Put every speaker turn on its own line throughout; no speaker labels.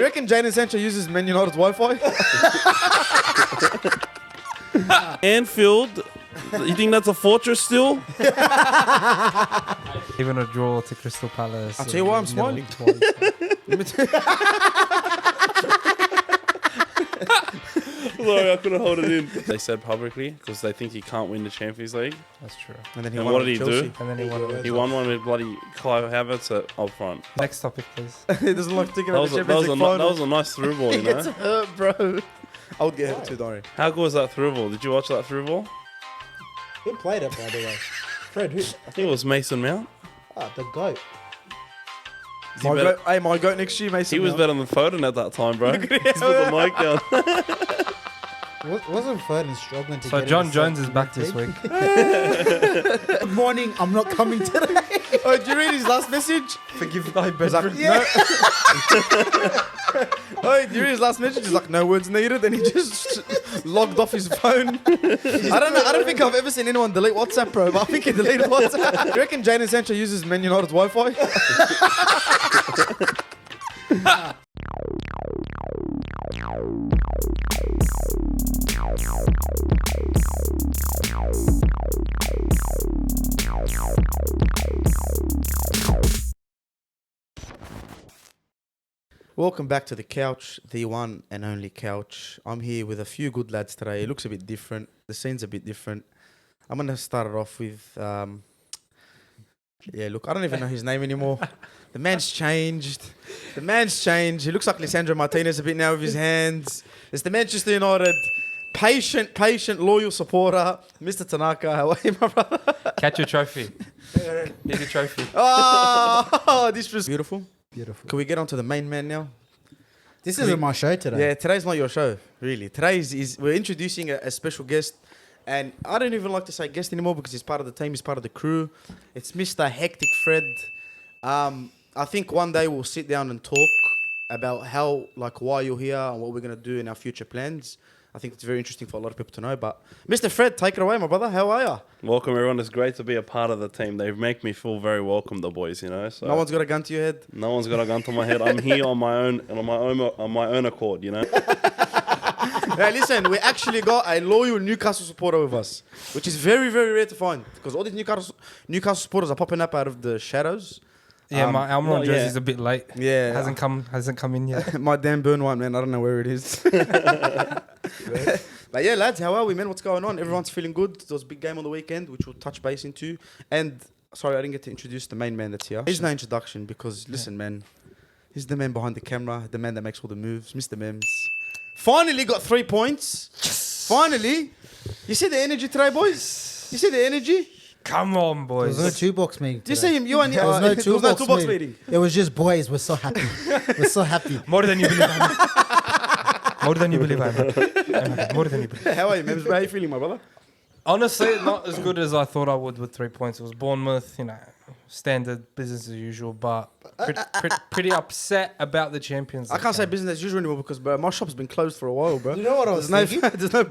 You reckon Jadon Sancho uses Man United's Wi-Fi?
Anfield, you think that's a fortress still?
Even a draw to Crystal Palace.
I'll tell you why I'm smiling.
Sorry, I couldn't hold it in. They said publicly because they think he can't win the Champions League.
That's true.
And then he
And
won
what
with
did he
Chelsea.
do?
And then he won.
He won one with bloody Clive Havertz up front.
Next topic, please.
He doesn't like thinking
That
about
was,
the
a, that, was
Champions
a,
League
that
final.
was a nice through ball, you
He gets
know?
hurt, bro. I would get hurt too, don't worry.
How good was that through ball? Did you watch that through ball?
Who played it, by the way? Fred, who?
I think it was Mason Mount.
Ah, the GOAT.
Is he
My
better-
goat, hey, my goat next year, Mason.
He was
Mount.
better than Foden at that time, bro. He's put the mic down.
Wasn't Foden struggling to
So
get
John
in the
Jones is
second
back this
team?
week.
Good morning, I'm not coming today.
Oh, did you read his last message?
Forgive thy
He's like,
bedroom.
yeah. Oh, did you read his last message? He's like, no words needed. Then he just logged off his phone. I don't know. I don't think I've ever seen anyone delete WhatsApp, bro. But I think he deleted WhatsApp. You reckon Jadon Sancho uses Man United's Wi-Fi? Welcome back to the couch, the one and only couch. I'm here with a few good lads today. It looks a bit different. The scene's a bit different. I'm going to start it off with... yeah, look, I don't even know his name anymore. The man's changed. The man's changed. He looks like Lisandro Martinez a bit now with his hands. It's the Manchester United patient, loyal supporter, Mr. Tanaka. How are you, my brother?
Catch your trophy. Here's your trophy.
Oh, this was beautiful.
Beautiful.
Can we get on to the main man now?
This isn't my show today.
Yeah, today's not your show, really. Today's we're introducing a special guest, and I don't even like to say guest anymore because he's part of the team, he's part of the crew. It's Mr. Hectic Fred. I think one day we'll sit down and talk about why you're here and what we're gonna do in our future plans. I think it's very interesting for a lot of people to know. But Mr. Fred, take it away, my brother. How are you?
Welcome, everyone. It's great to be a part of the team. They make me feel very welcome, the boys, you know? So
No one's got a gun to your head.
no one's got a gun to my head. I'm here on my own and on my own accord, you know?
Hey, listen, we actually got a loyal Newcastle supporter with us, which is very, very rare to find because all these Newcastle supporters are popping up out of the shadows.
Yeah, my Almiron
not
jersey's
yet.
a bit late.
Yeah.
Hasn't come in yet.
My damn burn one, man. I don't know where it is. But yeah, lads, how are we, man? What's going on? Everyone's feeling good. There was a big game on the weekend, which we'll touch base into. And sorry, I didn't get to introduce the main man that's here. He's no introduction because, listen, man, he's the man behind the camera, the man that makes all the moves, Mr. Memz. Finally got 3 points. Yes. Finally. You see the energy today, boys? You see the energy?
Come on,
There
boys.
was no toolbox meeting.
Do you see him? You and
There was no
there was no toolbox meeting.
It was just boys. We're so happy. We're so happy.
More than you believe. Ahmed. More than you believe. Ahmed. More than you believe.
How are you, Memz? How are you feeling, my brother?
Honestly, not as good as I thought I would with 3 points. It was Bournemouth, standard business as usual, but pretty upset about the Champions
I
League
can't say
game.
business as usual anymore because, bro, my shop's been closed for a while, bro.
Do you know what I was
There's
thinking?
there's no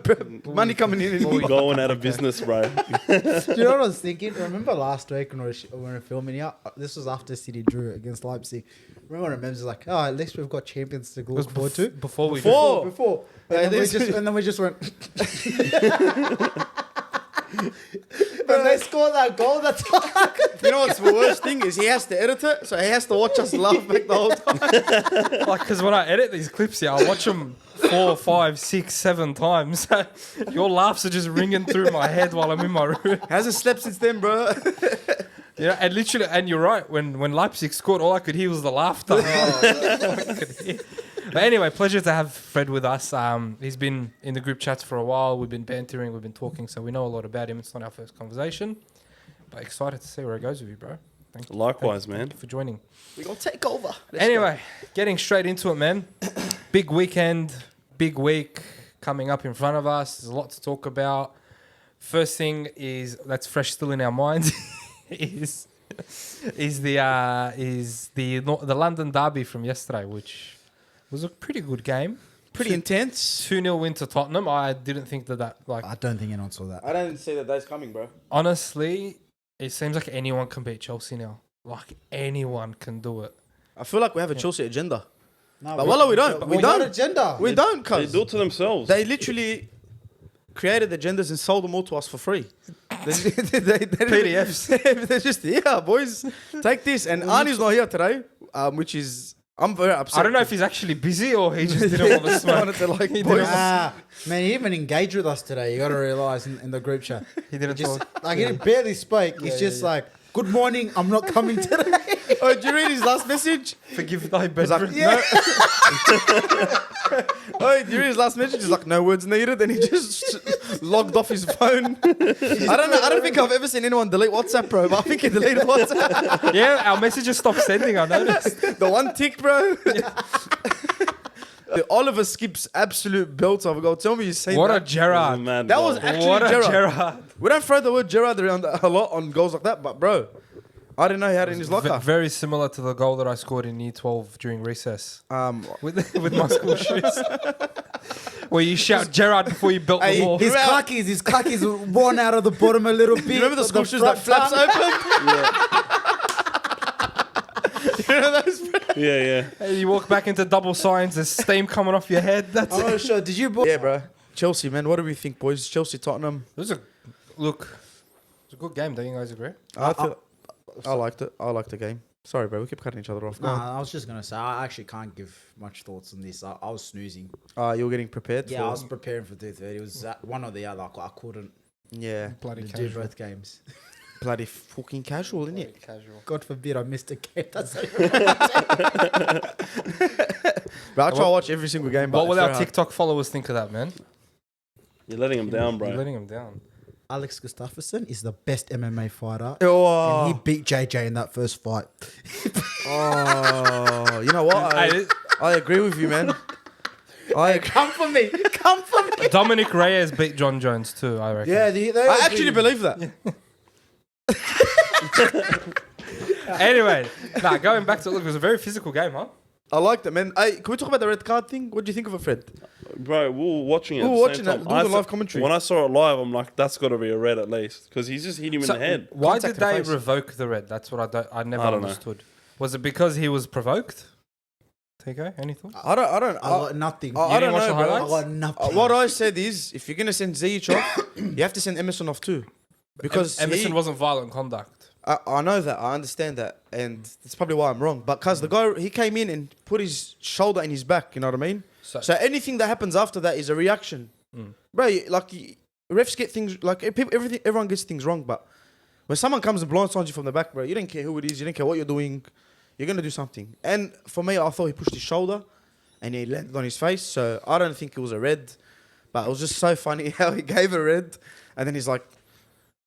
money coming in anymore.
Going out of business, bro.
Do you know what I was thinking? Remember last week when we were filming here? This was after City drew against Leipzig. Remember when Memz was like, at least we've got champions to
It was
look forward to?
before we
Before.
And,
Yeah,
then we just went... When they scored that goal, that's
You know what's the worst thing is he has to edit it, so he has to watch us laugh back the whole time.
Like, because when I edit these clips here, I watch them 4, 5, 6, 7 times. Your laughs are just ringing through my head while I'm in my room.
Hasn't slept since then, bro.
And literally, and you're right, when Leipzig scored, all I could hear was the laughter. All I could hear. But anyway, pleasure to have Fred with us. He's been in the group chats for a while. We've been bantering, we've been talking, so we know a lot about him. It's not our first conversation, but excited to see where it goes with you, bro. Thank you.
Likewise,
Thank
man.
you for joining.
We're going to take over.
Anyway, getting straight into it, man. Big weekend, big week coming up in front of us. There's a lot to talk about. First thing is that's fresh still in our minds is the London derby from yesterday, which was a pretty good game.
Pretty intense.
2-0 win to Tottenham. I didn't think that
I don't think anyone saw that.
I don't see that day's coming, bro.
honestly, it seems like anyone can beat Chelsea now. Like anyone can do it.
I feel like we have a Chelsea agenda.
No,
But wallah, we don't.
But
We
we got
don't.
agenda.
We don't,
They
cuz.
do it to themselves.
They literally created agendas and sold them all to us for free. PDFs. They're just here, boys. Take this. And Arnie's not here today, which is I'm very upset.
I don't know if he's actually busy or he just didn't want to
I
smoke.
wanted to like,
He
boys.
Man, he even engaged with us today. You got to realize in the group chat.
He didn't
Just
talk.
like he barely spoke. He's just like, "Good morning. I'm not coming today."
Oh, did you read his last message?
Forgive thy
He's like,
bedroom.
no. Oh, did you read his last message? He's like, no words needed, and he just logged off his phone. I don't know. I don't think I've ever seen anyone delete WhatsApp, bro. But I think he deleted WhatsApp.
Yeah, our messages stopped sending, I noticed.
The one tick, bro. The Oliver Skips absolute belt of a goal. Tell me you seen
What a
that.
Gerard.
That was actually
What a
Gerrard.
Gerard.
We don't throw the word Gerard around a lot on goals like that, but bro, I didn't know he had it in his locker.
Very similar to the goal that I scored in year 12 during recess with my school shoes. Where you shout Gerard before you belt the
Hey,
ball.
His khakis worn out of the bottom a little bit.
You remember the school shoes that flaps open? You know those?
Yeah.
And you walk back into double signs, there's steam coming off your head. That's
I'm
it.
not sure. Did you?
Yeah, bro. Chelsea, man. What do we think, boys? Chelsea, Tottenham.
It was a good game. Don't you guys agree?
I liked it. I liked the game. Sorry, bro. We keep cutting each other off. Go on.
Nah, I was just gonna say I actually can't give much thoughts on this. I was snoozing.
You were getting prepared.
Yeah,
for
I was preparing for 2:30. It was one or the other. I couldn't
Yeah,
Bloody
do
casual.
both games.
bloody fucking casual, isn't it?
Casual.
God forbid I missed a game. That's
But I try to watch every single game. But
What will
it's
our
very hard.
TikTok followers think of that, man?
You're letting him down,
You're
bro.
letting him down.
Alex Gustafsson is the best MMA fighter.
Oh,
And he beat JJ in that first fight.
oh, you know what?
Hey,
I agree with you, man. I agree.
Come for me. Come for me.
Dominic Reyes beat John Jones too, I reckon.
Yeah, they
I actually believe that.
Anyway, going back to look, it was a very physical game, huh?
I liked it, man. Can we talk about the red card thing? What do you think of it, Fred?
Bro, we were watching it.
We
at
were
the
watching
same
it,
time.
doing the
I
live
said-
commentary.
When I saw it live, I'm like, that's got to be a red at least. Because he's just hit him in the head.
Why
Contact
did
to the
they
face.
revoke the red? That's what I never
I don't know.
understood. Was it because he was provoked? TK, any thoughts?
I don't.
I got nothing.
I
didn't
don't
watch
know,
the
bro.
I
highlights?
got nothing.
What I said is, if you're gonna send Ziyech off, you have to send Emerson off too, because
Emerson wasn't violent conduct.
I know that. I understand that, and that's probably why I'm wrong. But cause the guy he came in and put his shoulder in his back, you know what I mean. So anything that happens after that is a reaction, bro. Refs get things like everyone gets things wrong, but when someone comes and blindsides you from the back, bro, you don't care who it is, you don't care what you're doing, you're gonna do something. And for me, I thought he pushed his shoulder, and he landed on his face. So I don't think it was a red, but it was just so funny how he gave a red, and then he's like,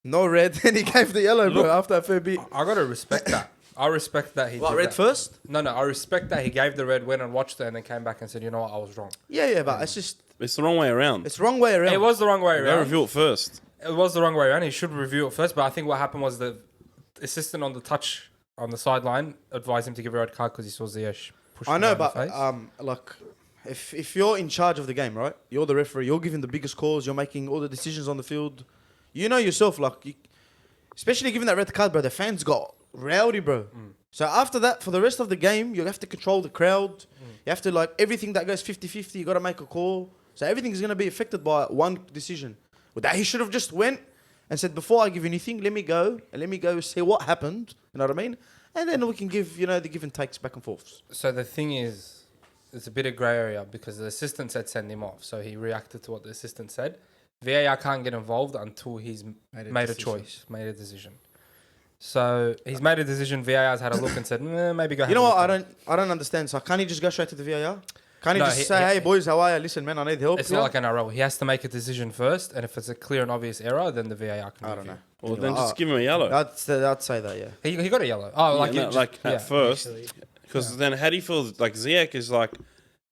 no red, and he gave the yellow, bro. After a fair bit.
I gotta respect that. I respect that he
What,
did
red
that.
first?
No, I respect that he gave the red, went and watched it, and then came back and said, you know what, I was wrong.
Yeah, but it's just
It's the wrong way around.
it's the wrong way around.
It was the wrong way
Go
around.
review it first.
It was the wrong way around. He should review it first, but I think what happened was the assistant on the touch on the sideline advised him to give a red card because he saw Ziyech push
I
him
know,
in the
but
face.
like, if you're in charge of the game, right? You're the referee. You're giving the biggest calls. You're making all the decisions on the field. You know yourself, especially given that red card, bro. The fans got rowdy, bro. So after that, for the rest of the game, you have to control the crowd. You have to everything that goes 50-50. You got to make a call. So everything is gonna be affected by one decision. With that, he should have just went and said, before I give anything, let me go see what happened. You know what I mean? And then we can give the give and takes back and forth.
So the thing is, it's a bit of grey area because the assistant said send him off. So he reacted to what the assistant said. VAR can't get involved until he's made a choice, made a decision. So he's made a decision. VAR's had a look and said, maybe go.
You know what? I don't understand. So can't he just go straight to the VAR? Can't he
No,
just say, "Hey, boys, how are you? Listen, man, I need help."
It's not like NRL. He has to make a decision first, and if it's a clear and obvious error, then the VAR can.
I don't
review.
know.
Well,
Anyway,
then just give him a yellow.
I'd say that, yeah.
He got a yellow. Oh, like
Yeah,
it just- yeah.
at first, because then how do you feel like Ziyech is like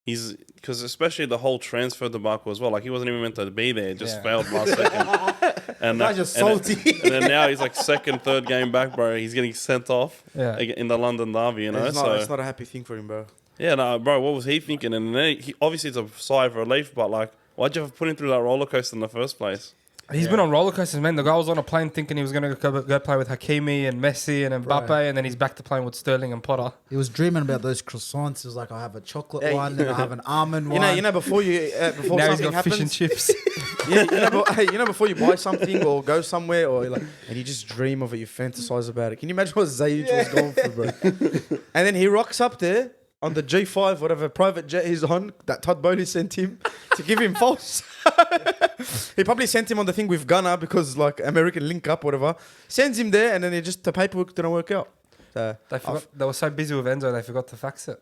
he's because especially the whole transfer debacle as well. Like he wasn't even meant to be there; just
Yeah.
failed last second. And
Guys are salty.
And then now he's like second, third game back, bro. He's getting sent off
Yeah.
in the London derby. You know,
It's not a happy thing for him, bro.
yeah, no, bro. What was he thinking? And then obviously it's a sigh of relief, but like, why'd you have to put him through that roller coaster in the first place?
He's been on roller coasters, man. The guy was on a plane thinking he was going to go play with Hakimi and Messi and Mbappe,
Right.
and then he's back to playing with Sterling and Potter.
He was dreaming about those croissants. He was like, I have a chocolate
Hey.
one, and I have an almond
You
one.
know, before before
Now he's
something
got fish and
happens,
chips.
you know, before you buy something or go somewhere or like, and you just dream of it, you fantasize about it. Can you imagine what Zayic was going through, bro? And then he rocks up there on the G5, whatever private jet he's on, that Todd Bowley sent him to give him false. He probably sent him on the thing with Ghana because like American link up, whatever. Sends him there, and then the paperwork didn't work out. So
They were so busy with Enzo, they forgot to fax it.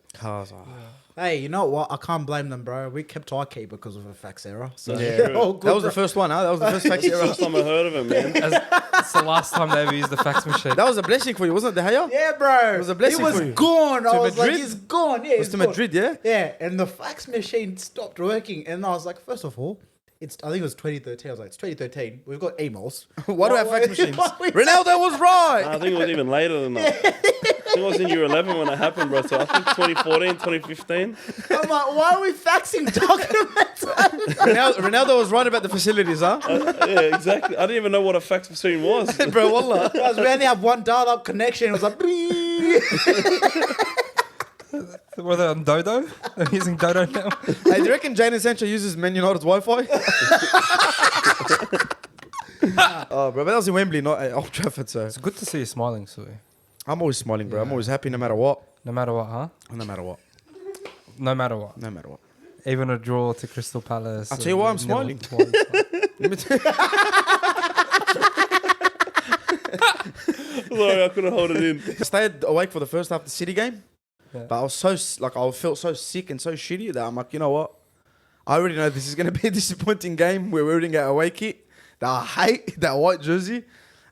Hey, you know what? I can't blame them, bro. We kept our keeper because of a fax error. So
Yeah.
all good,
that was
bro.
the first one, huh? That was the first fax error.
First time I heard of him, man.
It's the last time they ever used the fax machine.
That was a blessing for you, wasn't it, De Gea?
Yeah, bro.
It was a blessing
He was
for you.
gone. I
To
was like,
Madrid?
he's gone. Yeah,
It was
he's
to
gone.
Madrid, yeah?
Yeah, and the fax machine stopped working, and I was like, first of all, I think it was 2013. I was like, it's 2013. We've got emails.
Why do we have fax machines?
Why we-
Ronaldo was right.
I think it was even later than that. I think it was in year 11 when it happened, bro. So I think 2014, 2015.
I'm like, why are we faxing documents?
Ronaldo was right about the facilities, huh?
Yeah, exactly. I didn't even know what a fax machine was.
Bro, wallah.
Guys, we only have one dial-up connection. It was like,
Were they on Dodo? They're using Dodo now.
Hey, do you reckon Jadon Sancho uses Man United's Wi-Fi? Oh, bro, but that was in Wembley, not at Old Trafford, so...
It's good to see you smiling, Sui.
I'm always smiling, bro. I'm always happy no matter what.
No matter what, huh?
No matter what.
No matter what.
No matter what.
Even a draw to Crystal Palace.
I'll tell you why I'm smiling. Let me tell
Sorry, I couldn't hold it in.
I stayed awake for the first half of the City game,
Yeah.
but I was I felt so sick and so shitty that I'm like, you know what? I already know this is going to be a disappointing game. We're wearing our away kit that I hate, that white jersey.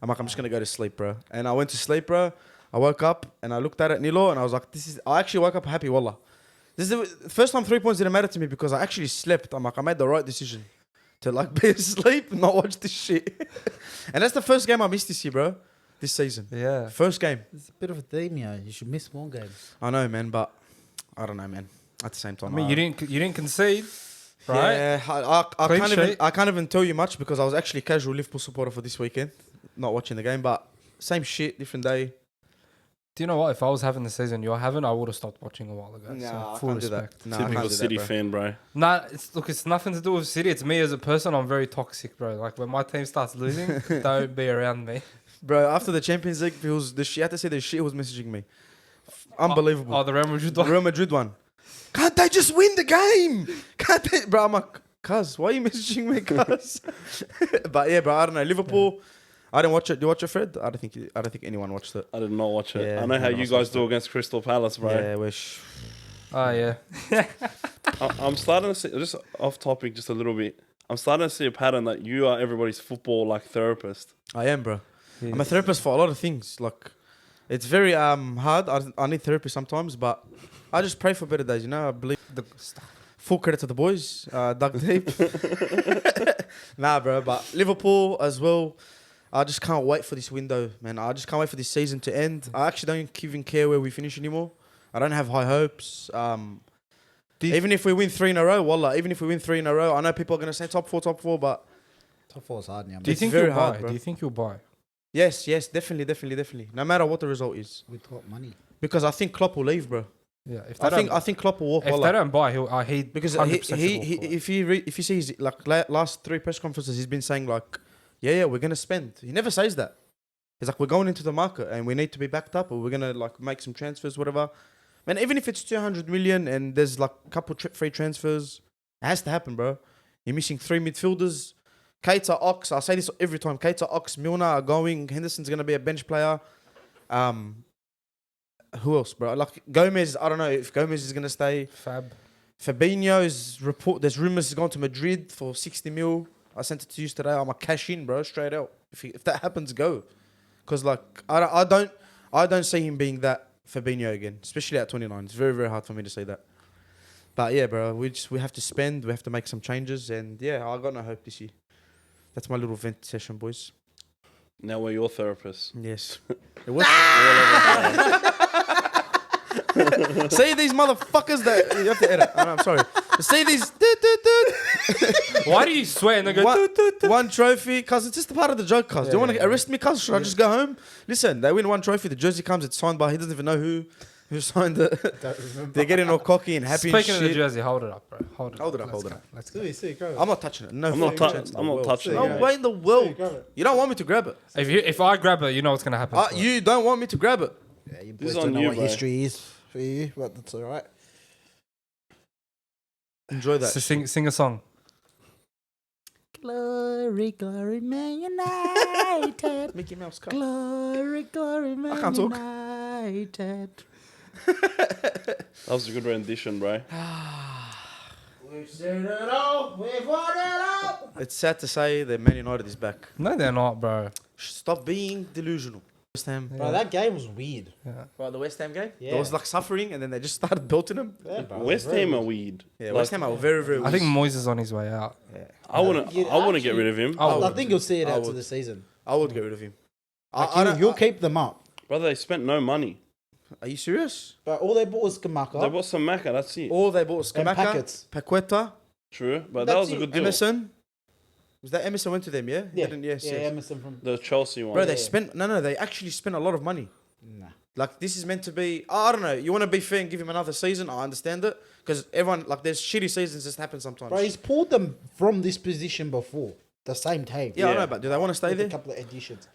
I'm like, I'm just going to go to sleep, bro. And I went to sleep, bro. I woke up and I looked at it, Nilo, and I was like, I actually woke up happy, wallah. This is the first time 3 points didn't matter to me because I actually slept. I'm like, I made the right decision to like be asleep and not watch this shit. And that's the first game I missed this year, bro. This season.
Yeah.
First game.
it's a bit of a theme, yeah. You should miss more games.
I know, man, but I don't know, man. At the same time,
I mean, you didn't concede, right?
Yeah,
Clean sheet.
I can't even tell you much because I was actually a casual Liverpool supporter for this weekend, not watching the game. But same shit, different day.
Do you know what? If I was having the season you're having, I would have stopped watching a while ago.
Nah,
so
I
full
can't do that.
respect.
Nah, I can't
Typical
do that,
City
bro.
fan, bro.
Nah, it's nothing to do with City. It's me as a person. I'm very toxic, bro. Like when my team starts losing, don't be around me.
Bro, after the Champions League, he was the shit. I had to say the shit was messaging me. Unbelievable.
Oh, the Real Madrid one.
Real Madrid one. Can't they just win the game? Can't they? Bro, I'm like, cuz, why are you messaging me, cuz? But yeah, bro, I don't know. Liverpool, I didn't watch it. Do you watch it, Fred? I don't think anyone watched it.
I did not watch it.
Yeah,
I know how
no,
you
I
guys
watched
do
it.
against Crystal Palace, bro.
Yeah,
Oh yeah.
I'm starting to see, just off topic just a little bit. I'm starting to see a pattern that you are everybody's football like therapist.
I am, bro. I'm a therapist for a lot of things. Like, it's very hard. I need therapy sometimes, but I just pray for better days. You know, I believe the full credit to the boys, dug deep. Nah, bro. But Liverpool as well. I just can't wait for this window, man. I just can't wait for this season to end. I actually don't even care where we finish anymore. I don't have high hopes. Even if we win 3 in a row, wallah. Even if we win 3 in a row, I know people are gonna say top 4, but
Top 4 is hard now.
Do you
It's
think
very
you'll buy?
hard, bro.
Do you think you'll buy?
yes, definitely. No matter what the result is,
With what money?
because I think Klopp will leave, bro.
Yeah. If
I think Klopp will walk.
if
wallah.
they don't buy, he
Because
100%
he
will walk away.
if you see his like last 3 press conferences, he's been saying like, yeah, we're gonna spend. He never says that. He's like, we're going into the market and we need to be backed up, or we're gonna like make some transfers, whatever. Man, even if it's 200 million and there's like a couple free transfers, it has to happen, bro. You're missing 3 midfielders. Keita, Ox. I say this every time. Keita, Ox, Milner are going. Henderson's gonna be a bench player. Who else, bro? Like Gomez. I don't know if Gomez is gonna stay.
Fab.
Fabinho's report. There's rumors he's going to Madrid for 60 mil. I sent it to you today. I'm a cash in, bro, straight out. If that happens, go. Because like I don't see him being that Fabinho again, especially at 29. It's very very hard for me to say that. But yeah, bro, we have to spend. We have to make some changes, and yeah, I got no hope this year. That's my little vent session, boys.
Now we're your therapist.
Yes. It was. See these motherfuckers that you have to edit. I'm sorry. See these.
Why do you swear and they go?
One-
"Toot, toot, toot"?
One trophy, cuz it's just a part of the joke, cuz. Do you want to arrest me, cuz? Should I just go home? Listen, they win one trophy, the jersey comes, it's signed by, he doesn't even know who signed it.
Don't remember.
They're getting all cocky and happy
Speaking
and
of the
shit.
jersey, hold it up, bro. Hold it.
Hold it up,
Let's
hold it
go.
up.
Let's go.
See, grab it.
I'm not touching it. No
I'm not,
fucking chance in the
I'm not
world.
touching
See,
it.
No
yeah.
way in the world.
grab it.
You don't want me to grab it.
If I grab it, you know what's gonna happen. to it.
You don't want me to grab it.
Yeah, you
This
boys
is
don't
on
know
you,
what
bro.
history is for you, but that's all right.
Enjoy that.
So sing a song.
Glory, glory, Man United.
Mickey Mouse cup.
Glory, glory, Man
can't talk.
United.
That was a good rendition, bro.
We've seen it all. We've won it all.
It's sad to say that Man United is back.
No, they're not, bro.
Stop being delusional. West Ham.
Bro, that game was weird.
Well, the West Ham game?
Yeah.
There was like suffering and then they just started belting him.
Yeah, bro,
West Ham are weird.
Yeah,
Like,
West Ham are very, very
I think
weak.
Moyes is on his way out.
I wouldn't
You
get
actually-
rid of him.
I think you'll see it
I
out to
would.
the season.
I would get rid of him.
Like, you'll keep them up.
Brother, they spent no money.
Are you serious?
But all they bought was Kamaka.
They bought some Macca, that's it.
All they bought was
And
Skamaka,
packets.
Paqueta,
True, but that
That's
was a
it.
good deal.
Emerson. Was that Emerson went to them, yeah? He
Yeah,
didn't- yes,
yeah,
yes.
Emerson from.
The Chelsea one.
Bro, they
Yeah.
spent... No, they actually spent a lot of money.
Nah.
Like, this is meant to be... I don't know. You want to be fair and give him another season? I understand it. Because everyone... Like, there's shitty seasons just happen sometimes.
Bro, he's pulled them from this position before. The same team.
yeah, I
Yeah.
know, but do they want to stay
With a
there?
couple of additions.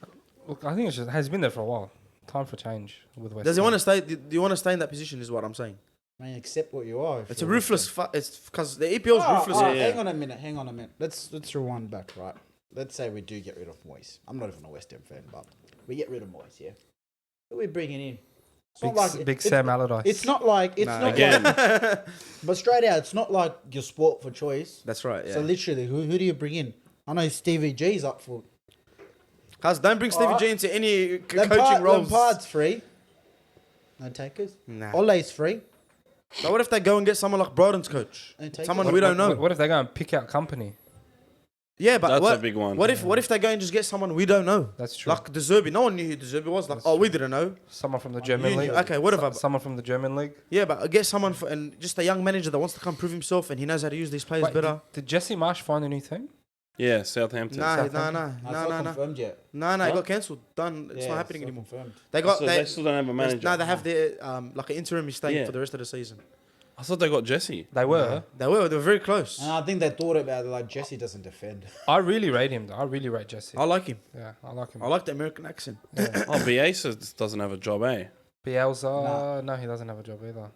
Look, I think it's just has been there for a while. Time for change with West
Does he
Ham.
want to stay... Do you want to stay in that position is what I'm saying.
Man, accept what you are. if
It's a
you're
ruthless...
West Ham.
It's because the EPL's ruthless.
yeah.
Hang on a minute. Hang on a minute. Let's rewind back, right? Let's say we do get rid of Moyes. I'm not even a West Ham fan, but we get rid of Moyes, yeah? Who are we bringing in? It's
Big,
not like
Big
it's-
Sam Allardyce.
It's not like it's
Nah,
not
Again,
like, but straight out, it's not like your sport for choice.
That's right, yeah.
So literally, who do you bring in? I know Stevie G's up for
Cuz don't bring Stevie
Alright.
G into any coaching roles.
Lampard's free. No takers.
Nah.
Ole's free.
But what if they go and get someone like Broden's coach?
No takers.
Someone we don't know.
What if they go and pick out company?
Yeah, but
That's
what,
a big one.
What if they go and just get someone we don't know?
That's true.
Like De Zerbi. No one knew who De Zerbi was. Like,
That's
oh, we didn't know.
Someone from the
You
German
knew.
league.
Okay, whatever.
Someone from the German league.
Yeah, but get someone and just a young manager that wants to come prove himself and he knows how to use these players
Wait,
better.
did Jesse Marsh find a new team?
yeah, Southampton.
Nah,
Southampton?
nah,
No, it's
nah,
not
nah, nah.
confirmed yet.
Nah, nah, it
What?
got cancelled. Done. It's
Yeah,
not happening anymore.
confirmed.
They got
So
they,
they still don't have a manager.
no, they have their like an interim stake
Yeah.
for the rest of the season.
I thought they got Jesse.
They were.
They were very close.
And I think they thought about it like Jesse doesn't defend.
I really rate him though. I really rate Jesse.
I like him.
Yeah, I like him.
I like the American accent.
Yeah.
Oh, Bielsa doesn't have a job, eh?
Bielsa, no, he doesn't have a job either.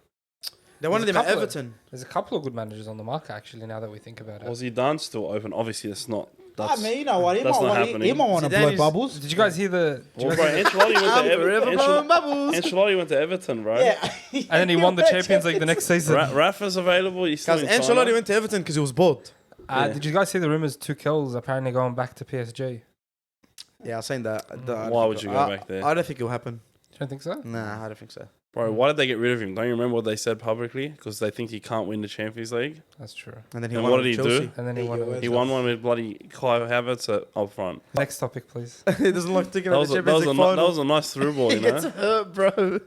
They wanted
There's
him
a
at
couple of-
Everton.
There's a couple of good managers on the market actually. Now that we think about it.
Was he done still open? Obviously, it's not. That's,
I mean, you know what? He
that's
might
not
want,
happening.
he might want to
Zidane
blow
is-
bubbles.
Did you guys hear the? Did you
Well,
guys
bro,
hear the-
Ancelotti went to
Forever
Everton.
blowing bubbles.
Ancelotti went to Everton, bro.
Yeah.
and then he won the Champions League the next season.
Rafa's available. He's still
Because
in
Ancelotti
China.
went to Everton because he was bored.
Yeah.
Did you guys see the rumors? Tuchel's apparently going back to PSG.
Yeah, I was saying that. I don't
Why
think
would you
it-
go
I-
back there?
I don't think it'll happen.
You don't think so?
Nah, I don't think so.
Bro, why did they get rid of him? Don't you remember what they said publicly? Because they think he can't win the Champions League.
That's true.
And then he
And
won
what
with
did he do?
Chelsea.
And then he
Yeah,
won.
you were-
He won one with bloody Kai Havertz up front.
Next topic, please.
He doesn't like taking
That
out
was,
the
a, that,
Champions
was a,
League
ni-
final.
that was a nice through ball,
He
you
gets
know?
hurt, bro.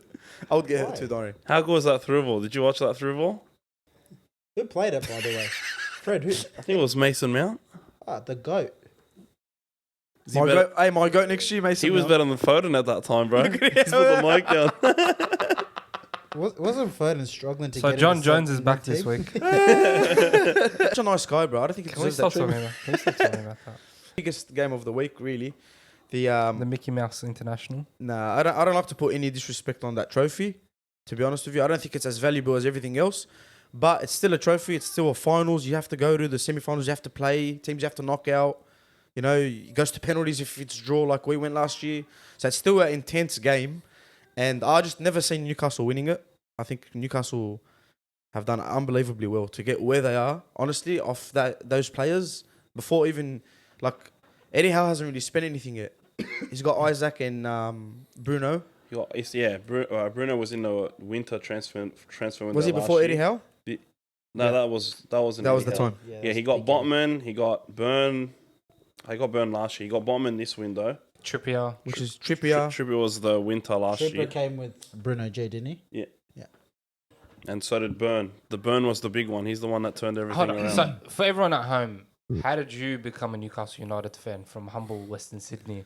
I would get hurt
Why?
too, don't worry.
How good was that through ball? Did you watch that through ball?
Who played it, by the way? Fred, who?
I think it was Mason Mount.
The GOAT.
Is he
My
better-
goat, hey, my goat next year, Mason.
He was
Mount.
better than Foden at that time, bro. He's put the mic down.
Wasn't Foden struggling to
So
get
John
into
Jones is
some
back
team?
this week.
Such a nice guy, bro. I don't think he
Can we
deserves
stop
that
talking
treatment.
about? Can we stop talking about that?
Biggest game of the week, really. The
The Mickey Mouse International.
Nah, I don't like to put any disrespect on that trophy. To be honest with you, I don't think it's as valuable as everything else. But it's still a trophy. It's still a finals. You have to go to the semi-finals. You have to play. Teams you have to knock out. You know, it goes to penalties if it's draw like we went last year. So it's still an intense game. And I just never seen Newcastle winning it. I think Newcastle have done unbelievably well to get where they are. Honestly, off those players, before even, like, Eddie Howe hasn't really spent anything yet. He's got Isaac and Bruno.
Bruno was in the winter transfer window.
Was he
last
before
year.
Eddie Howe?
No,
Yeah.
that was in
That was
Eddie
the
Howe.
time.
Yeah, he got Botman, he got Burn. He got Burn last year. He got Botman this window.
Trippier.
Which is Trippier.
Trippier was the winter last year.
Tripper came with Bruno G, didn't he?
and so did Burn. The Burn was the big one. He's the one that turned everything
Hold on.
around.
So, for everyone at home, how did you become a Newcastle United fan from humble Western Sydney?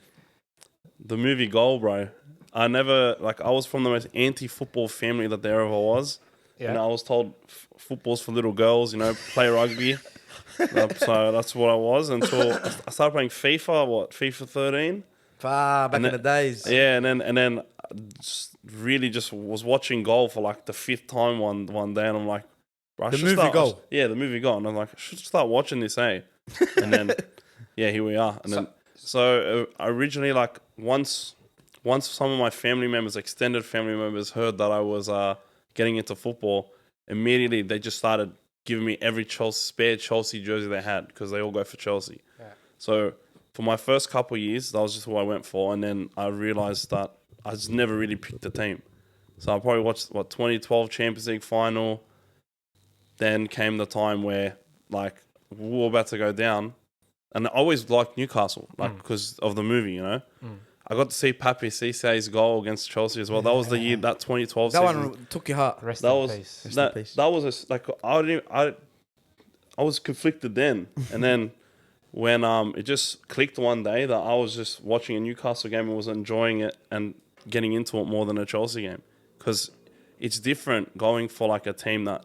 The movie Goal, bro. I was from the most anti-football family that there ever was.
Yeah.
You know, I was told football's for little girls, play rugby. So that's what I was until I started playing FIFA, FIFA 13?
Back in the days.
Yeah, and then I just was watching Goal for like the fifth time one day, and I'm like, bro,
The movie Goal?
Yeah, the movie Goal. And I'm like, I should start watching this, eh? And then, yeah, here we are. And so originally, like, once some of my family members, extended family members, heard that I was getting into football, immediately they just started giving me every spare Chelsea jersey they had because they all go for Chelsea.
Yeah.
So for my first couple of years, that was just who I went for, and then I realized that I just never really picked a team. So I probably watched 2012 Champions League final. Then came the time where like we were about to go down, and I always liked Newcastle, because of the movie, I got to see Papi Cissé's goal against Chelsea as well. That was the year, that 2012
That
season.
one took your heart.
Rest
That
in
was
peace.
Rest in
that,
peace.
that was I was conflicted then, and then when it just clicked one day that I was just watching a Newcastle game and was enjoying it and getting into it more than a Chelsea game, because it's different going for like a team that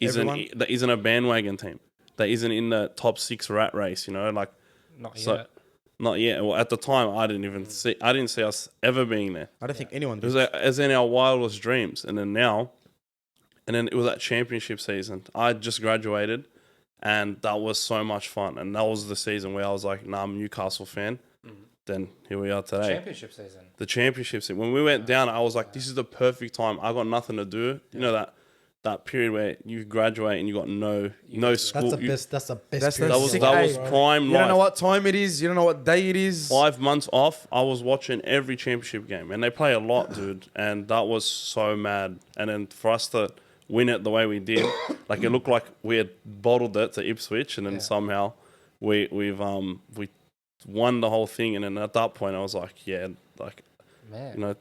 isn't a bandwagon team, that isn't in the top 6 rat race, like
Not
so-
yet.
not yet. Well, at the time, I didn't see us ever being there.
I don't think anyone
It was
did.
as in our wildest dreams, and then it was that championship season. I just graduated, and that was so much fun. And that was the season where I was like, "Nah, I'm a Newcastle fan." Then here we are today.
Championship season.
The championship season. When we went down, I was like, "This is the perfect time. I got nothing to do." You know that period where you graduate and you got no school.
That's the best. That's the best.
That's
period
the
That was
sick
of
that
life,
was
bro.
prime
You
life.
don't know what time it is. You don't know what day it is.
5 months off, I was watching every championship game, and they play a lot, dude. And that was so mad. And then for us to win it the way we did, like it looked like we had bottled it to Ipswich, and then somehow we won the whole thing. And then at that point, I was like, yeah, like
Man.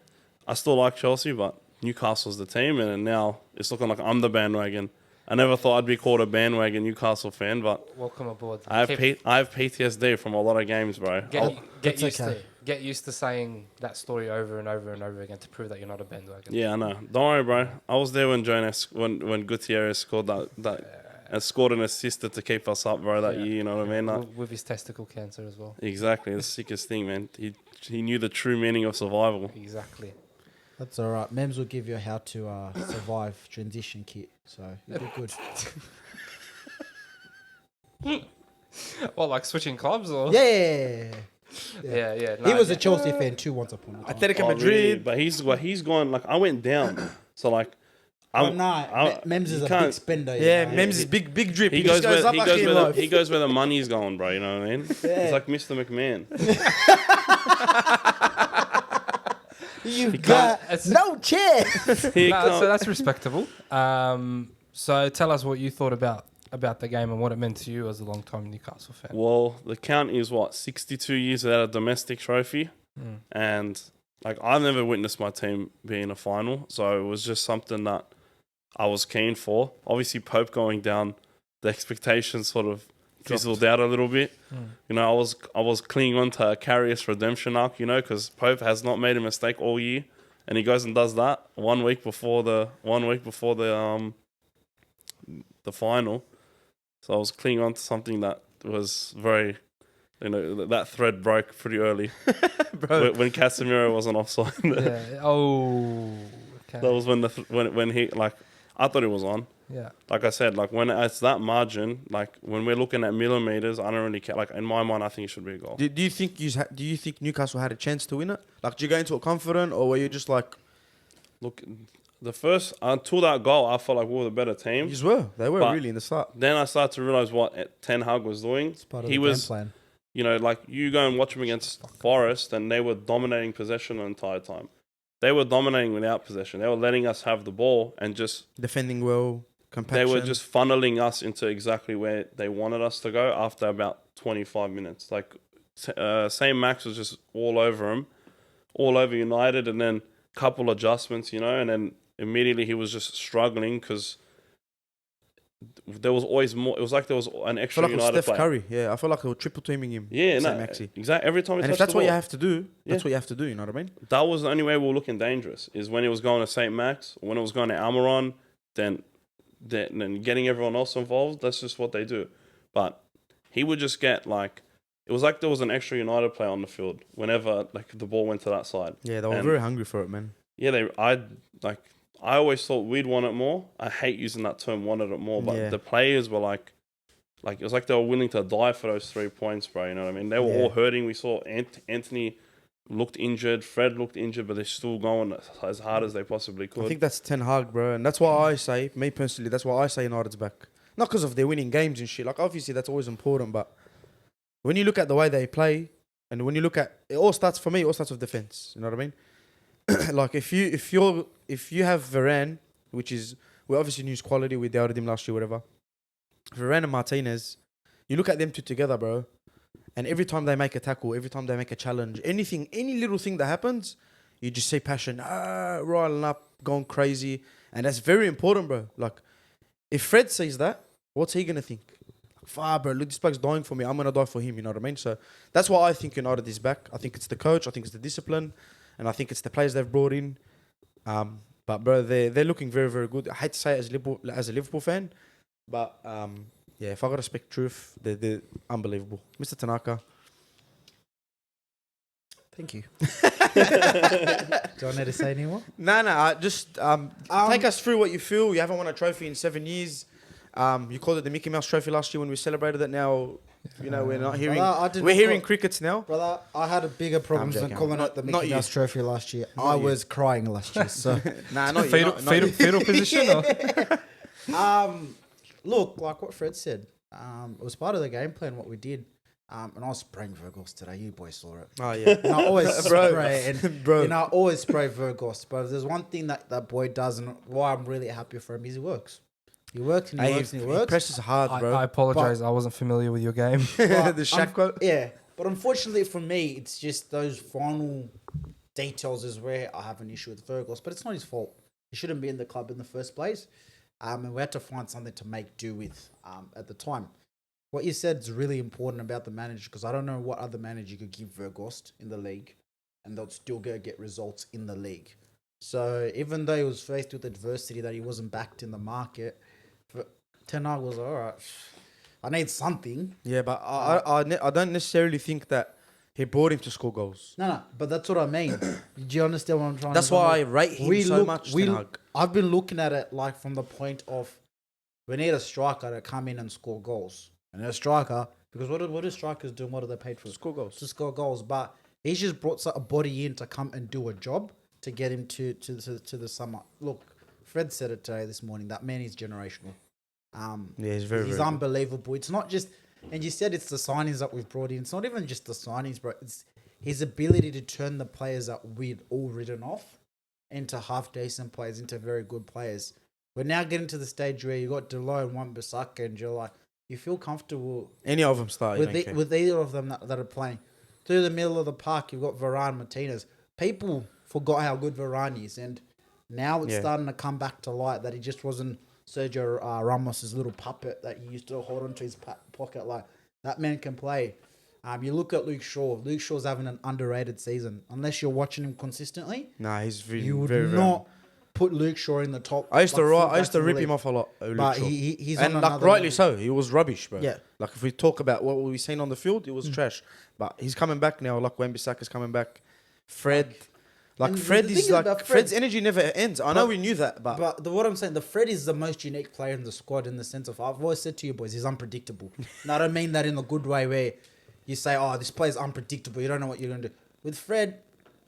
I still like Chelsea, but Newcastle's the team, and then now it's looking like I'm the bandwagon. I never thought I'd be called a bandwagon Newcastle fan, but
Welcome aboard.
I have PTSD from a lot of games, bro.
Get
That's
used
okay.
to get used to saying that story over and over and over again to prove that you're not a bandwagon.
Yeah, I know. Don't worry, bro. I was there when when Gutierrez scored that and scored an assist to keep us up, bro. That year, you know what I mean? Like,
With his testicle cancer as well.
exactly, the sickest thing, man. He knew the true meaning of survival.
Exactly.
That's all right. Memz will give you a how to survive transition kit, so you'll be good.
Well, like switching clubs or
Yeah.
yeah.
He was a Chelsea fan too once upon a time.
Atletico
Oh,
Madrid.
really? But he's gone. Like I went down, so like
Oh, nah, Memz is a big spender.
Yeah,
you know.
Memz is big drip.
He
just
goes
up
where
after life.
he goes where the money's going, bro. You know what I mean?
Yeah.
He's like Mr. McMahon.
You've
can't-
got no chance.
He
No,
can't-
so that's respectable. So tell us what you thought about the game and what it meant to you as a long-time Newcastle fan.
Well, the count is 62 years without a domestic trophy, and like I've never witnessed my team be in a final, so it was just something that I was keen for. Obviously, Pope going down, the expectations sort of fizzled out a little bit. I was clinging on to a Karius redemption arc, because Pope has not made a mistake all year, and he goes and does that 1 week before the final. So I was clinging on to something that was very, that thread broke pretty early.
Bro.
When Casemiro wasn't offside.
Yeah. Oh. Okay.
That was when he, like, I thought it was on.
Yeah.
Like I said, like when it's that margin, like when we're looking at millimeters, I don't really care. Like in my mind, I think it should be a goal.
Do you think Newcastle had a chance to win it? Like, did you go into it confident, or were you just like,
Look, the first until that goal, I felt like we were the better team.
you were? They were
But-
really in the start.
Then I started to realize what Ten Hag was doing.
It's part of
He
the
was,
game plan.
like you go and watch them against Forest, and they were dominating possession the entire time. They were dominating without possession. They were letting us have the ball and just
Defending well,
they
compaction.
were just funneling us into exactly where they wanted us to go after about 25 minutes. Like, St. Max was just all over him, all over United, and then couple adjustments, and then immediately he was just struggling because there was always more. It was like there was an
I
extra
feel like it was
United
Steph
player.
Curry. Yeah, I feel like they were triple teaming him.
Yeah, no,
Maxi.
exactly. Every time he
And if
touched
that's
the
what you
ball.
have to do, that's
Yeah.
what you have to do. You know what I mean?
That was the only way we were looking dangerous. Is when it was going to St. Max, when it was going to Almiron, then getting everyone else involved. That's just what they do. But he would just get like, it was like there was an extra United player on the field whenever like the ball went to that side.
Yeah, they were
And
very hungry for it, man.
Yeah, I always thought we'd want it more. I hate using that term, wanted it more, but
Yeah.
the players were like it was like they were willing to die for those 3 points, bro. You know what I mean? They were all hurting. We saw Anthony looked injured, Fred looked injured, but they're still going as hard as they possibly could.
I think that's Ten Hag, bro, and that's why I say, me personally, that's why I say United's back. Not because of their winning games and shit. Like obviously that's always important, but when you look at the way they play, and when you look at it, all starts for me. It all starts with defense. You know what I mean? Like if you have Varane, which is we obviously knew his quality. We doubted him last year, whatever. Varane and Martinez, you look at them two together, bro, and every time they make a tackle, every time they make a challenge, anything, any little thing that happens, you just see passion, riling up, going crazy, and that's very important, bro. Like if Fred sees that, what's he gonna think? Far, bro. Look, this bloke's dying for me. I'm gonna die for him. You know what I mean? So that's why I think United is back. I think it's the coach. I think it's the discipline, and I think it's the players they've brought in. But bro, they're looking very, very good. I hate to say it as a Liverpool fan, but yeah, if I gotta speak truth, they're unbelievable. Mr. Tanaka.
Thank you. Do I need to say any more?
No. Just take us through what you feel. You haven't won a trophy in 7 years. You called it the Mickey Mouse Trophy last year when we celebrated it. Now, you know, we're not hearing. We're hearing crickets now.
Brother, I had bigger problems than
joking.
calling it the
Not
Mickey
you.
Mouse Trophy last year.
Not
I
you.
was crying last year. So,
Nah, not you.
Fetal position? Or?
look, like what Fred said, it was part of the game plan what we did. And I was spraying Virgos today. You boys saw it.
Oh yeah.
And I always
Bro.
spray, and
Bro.
I always spray Virgos. But if there's one thing that boy does, and why I'm really happy for him, is he works. He works and he works and he
He
works.
presses hard, bro.
I apologize. I wasn't familiar with your game.
But
The Shaq quote.
Yeah, but unfortunately for me, it's just those final details is where I have an issue with Virgos. But it's not his fault. He shouldn't be in the club in the first place. And we had to find something to make do with at the time. What you said is really important about the manager, because I don't know what other manager you could give Vergost in the league and they'll still go get results in the league. So even though he was faced with adversity that he wasn't backed in the market, Ten Hag was all right. I need something.
Yeah, but I don't necessarily think that he brought him to score goals.
No, but that's what I mean. Do you understand what I'm trying
That's
to
why I
say?
rate him so much. Ten Hag.
I've been looking at it like from the point of we need a striker to come in and score goals. And a striker, because what do strikers do and what are they paid for?
Score goals.
To score goals. But he's just brought a body in to come and do a job to get him to the summer. Look, Fred said it today this morning. That man is generational.
Yeah, he's very,
He's
very good.
unbelievable. It's not just, and you said it's the signings that we've brought in. It's not even just the signings, bro. It's his ability to turn the players that we'd all written off into half decent players, into very good players. We're now getting to the stage where you got Delo and Wan-Bissaka, and you're like, you feel comfortable
Any of them start.
with either of them that are playing. Through the middle of the park, you've got Varane, Martinez. People forgot how good Varane is, and now it's starting to come back to light that he just wasn't Sergio Ramos's little puppet that he used to hold onto his pocket. Like, that man can play. You look at Luke Shaw. Luke Shaw's having an underrated season. Unless you're watching him consistently,
Nah, he's really
you would
very, very.
not put Luke Shaw in the top.
I used to
fullbacks in the
rip
league.
him off a lot. Luke
But
Shaw.
he's
and
on
like
another
rightly
level.
so, he was rubbish, bro.
Yeah.
Like if we talk about what we seen on the field, it was trash. But he's coming back now. Like Wan-Bissaka's coming back. Fred,
and
Fred
the
is
thing
like
about
Fred's energy never ends. I know we knew that, but
What I'm saying, the Fred is the most unique player in the squad in the sense of, I've always said to you boys, he's unpredictable. And I don't mean that in a good way where you say, oh, this player's unpredictable. You don't know what you're going to do. With Fred,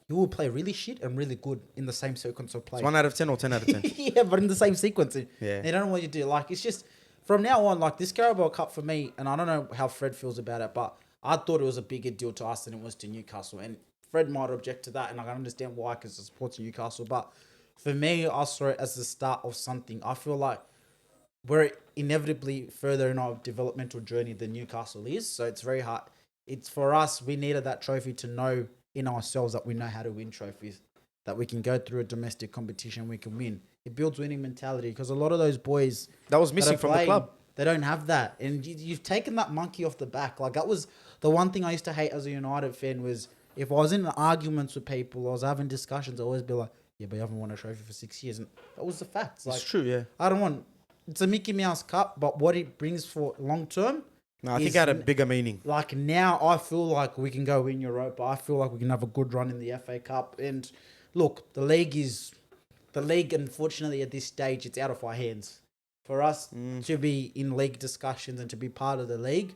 he will play really shit and really good in the same sequence of play.
it's 1 out of 10 or 10 out of 10.
Yeah, but in the same sequence.
Yeah.
You don't know what you do. Like, it's just, from now on, like this Carabao Cup for me, and I don't know how Fred feels about it, but I thought it was a bigger deal to us than it was to Newcastle. And Fred might object to that, and I can understand why, because it supports Newcastle. But for me, I saw it as the start of something. I feel like we're inevitably further in our developmental journey than Newcastle is. So it's very hard. It's for us, we needed that trophy to know in ourselves that we know how to win trophies. that we can go through a domestic competition, we can win. It builds winning mentality because a lot of those boys
That was
that
missing
are
from the
playing,
club.
they don't have that, and you've taken that monkey off the back. Like that was the one thing I used to hate as a United fan was if I was in arguments with people, I was having discussions, I always be like, yeah, but you haven't won a trophy for 6 years, and that was the facts. Like
It's true, yeah.
I don't want. It's a Mickey Mouse Cup, but what it brings for long term.
No, I think it had a bigger meaning.
Like now, I feel like we can go in Europa. I feel like we can have a good run in the FA Cup. And look, the league. Unfortunately, at this stage, it's out of our hands. For us to be in league discussions and to be part of the league,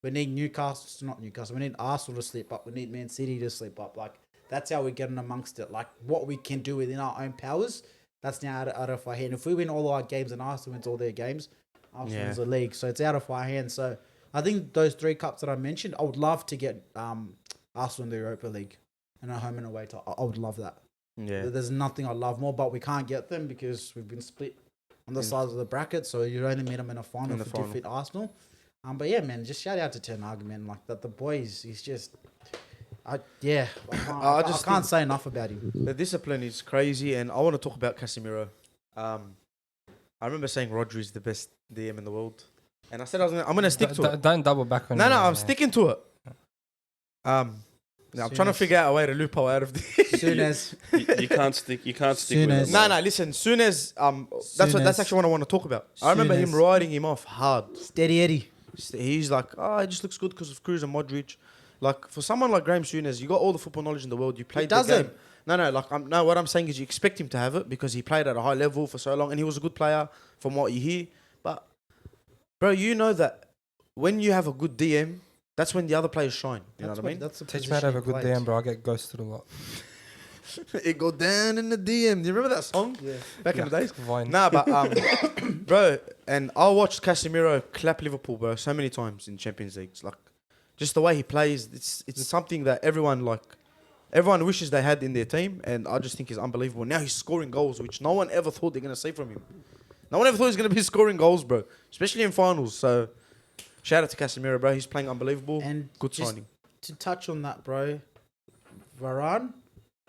we need not Newcastle. We need Arsenal to slip up. We need Man City to slip up. Like that's how we're getting amongst it. Like what we can do within our own powers. That's now out of our hand. If we win all our games and Arsenal wins all their games, Arsenal wins the league. So it's out of our hands. So I think those 3 cups that I mentioned, I would love to get Arsenal in the Europa League and a home and away tie. I would love that.
Yeah.
There's nothing I love more, but we can't get them because we've been split on the sides of the bracket. So you only meet them in a final to defeat Arsenal. But yeah, man, just shout out to Ten Hag, man. Like that, the boys, he's just, I can't say enough about him.
The discipline is crazy, and I want to talk about Casemiro. I remember saying Rodri's the best DM in the world, and I said I'm gonna stick to it.
Don't double back on
No,
it,
I'm
man.
sticking to it. I'm trying to figure out a way to loophole out of this.
Soon as
You can't stick
Soon
with
as-
it.
No, listen. Soon as that's actually what I want to talk about. I remember him riding him off hard.
Steady Eddie.
He's like, oh, it just looks good because of Cruz and Modric. Like for someone like Graham Souness, you got all the football knowledge in the world. You played the game. No. What I'm saying is you expect him to have it because he played at a high level for so long and he was a good player from what you hear. But bro, you know that when you have a good DM, that's when the other players shine. You know what I mean?
That's the
Teach me how to have a good DM, bro. I get ghosted a lot.
It go down in the DM. Do you remember that song?
Yeah.
Back in the days.
Vine.
Nah, but bro, and I watched Casemiro clap Liverpool, bro, so many times in Champions Leagues. Like, just the way he plays, it's something that everyone wishes they had in their team, and I just think he's unbelievable. Now he's scoring goals, which no one ever thought they're gonna see from him. No one ever thought he was gonna be scoring goals, bro, especially in finals. So, shout out to Casemiro, bro. He's playing unbelievable.
And
Good
just
signing.
to touch on that, bro, Varane,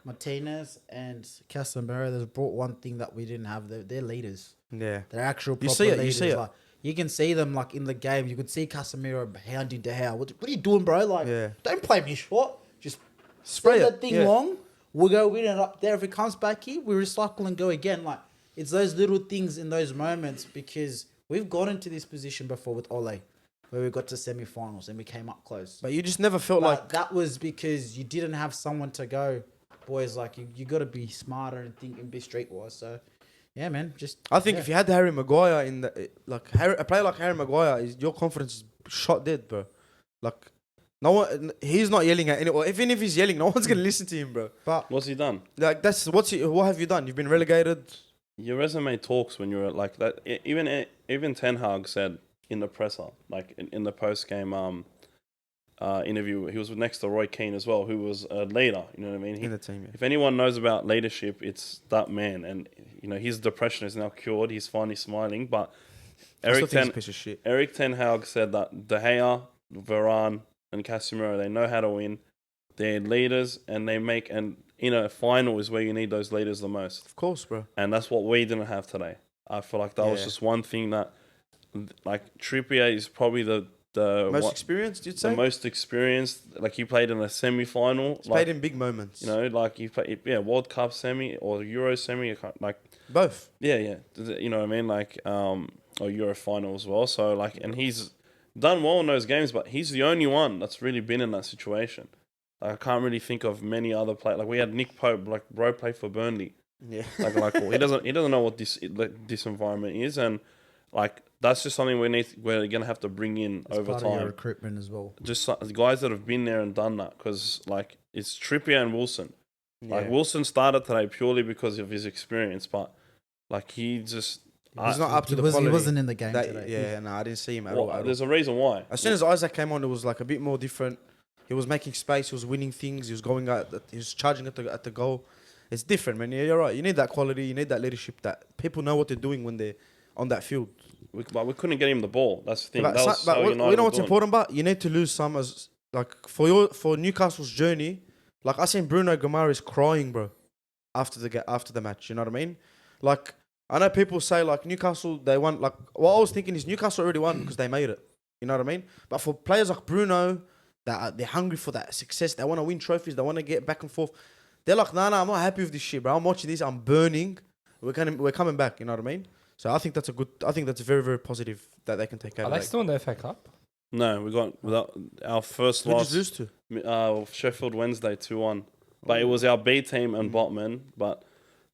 Martinez, and Casemiro, they've brought one thing that we didn't have. They're leaders.
Yeah.
They're actual proper
You see it,
leaders.
you see it.
Like, you can see them like in the game. You could see Casemiro hounding De Gea. What are you doing, bro? Like,
Yeah.
don't play me short. Just
Spray
send
it.
that thing
Yeah.
long. We'll go win it up there. If it comes back here, we recycle and go again. Like, it's those little things in those moments because we've got into this position before with Ole, where we got to semi-finals and we came up close.
But you just never felt
But
like
that was because you didn't have someone to go, boys, like you got to be smarter and think and be streetwise. So, yeah, man, just
I think if you had Harry Maguire in the a player like Harry Maguire, your confidence is shot dead, bro. Like no one, he's not yelling at anyone. Even if he's yelling, no one's gonna listen to him, bro.
But
What's he done?
Like what have you done? You've been relegated.
Your resume talks when you're like that. Even Ten Hag said in the presser, like in the post game interview, he was next to Roy Keane as well, who was a leader. You know what I mean?
In the team, yeah.
If anyone knows about leadership, it's that man. And you know his depression is now cured. He's finally smiling. But
I still think he's a piece of shit.
Eric Ten Hag said that De Gea, Varane, and Casemiro, they know how to win. They're leaders, and they make in a final is where you need those leaders the most.
Of course, bro.
And that's what we didn't have today. I feel like that was
Yeah.
just one thing that, like, Trippier is probably the
Most experienced, you'd say.
the most experienced. Like, he played in a semi-final.
He's
Like,
played in big moments.
you know, like, he played, World Cup semi or Euro semi. Like,
Both.
yeah. You know what I mean? Like, or Euro final as well. So, like, and he's done well in those games, but he's the only one that's really been in that situation. Like, I can't really think of many other players. Like, we had Nick Pope, like, bro played for Burnley.
Yeah.
Well, he doesn't know what this environment is, and like that's just something we're gonna have to bring in
it's
over
part of your
time.
recruitment as well.
Just guys that have been there and done that, because like it's Trippier and Wilson. Like Wilson started today purely because of his experience, but like he just
He's not up to
He
the
was, he
quality.
wasn't in the game
that,
today.
yeah, no, I didn't see him at all.
there's a reason why.
As soon as Isaac came on, it was like a bit more different. He was making space. He was winning things. He was going out. He was charging at the goal. It's different, man. Yeah, you're right. You need that quality. You need that leadership. That people know what they're doing when they're on that field.
But we couldn't get him the ball. That's the thing.
But,
That was so
you
United
know what's
doing.
important? But you need to lose some as like for Newcastle's journey. Like I seen Bruno Guimaraes crying, bro. after the match. You know what I mean? Like, I know people say like Newcastle they won. Like, what I was thinking is Newcastle already won because they made it. You know what I mean? But for players like Bruno, they're hungry for that success. They want to win trophies. They want to get back and forth. They're like, nah, I'm not happy with this shit, bro. I'm watching this. I'm burning. We're coming back. You know what I mean? So I think that's very, very positive that they can take out.
Are they still in the FA Cup?
No, we got our first
Who did
loss.
you lose to?
Sheffield Wednesday 2-1. But it was our B team and Botman. But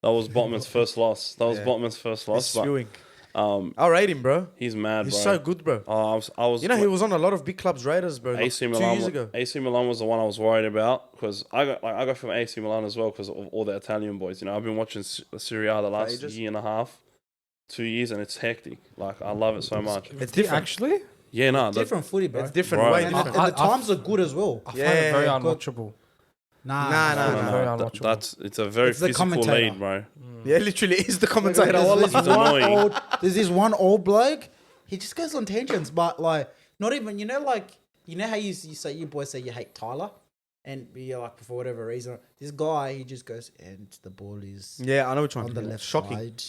that was Botman's first loss. Botman's first loss.
He's spewing.
But
I rate him, bro.
he's mad,
He's
bro.
so good, bro.
I was.
You know, he was on a lot of big clubs' radars, bro. Like
AC
2
Milan.
years ago.
AC Milan was the one I was worried about because I got from AC Milan as well because of all the Italian boys. You know, I've been watching Serie A the last
ages.
year and a half, 2 years, and it's hectic. Like I love it so much.
It's different.
Actually,
Yeah, no,
Different footy, bro.
It's different.
Right.
Way
And,
different.
and the times are good as well.
I find
Yeah,
it very
yeah,
unwatchable.
Nah.
Very
no.
unwatchable.
It's a very
It's the
physical
commentator.
lead, bro.
Yeah, literally is the commentator.
There's
annoying.
there's this one old bloke. He just goes on tangents, but like not even you know how you say you boys say you hate Tyler, and you're like for whatever reason this guy he just goes and the ball is
Yeah, I know which one.
on the left
Shocking.
side.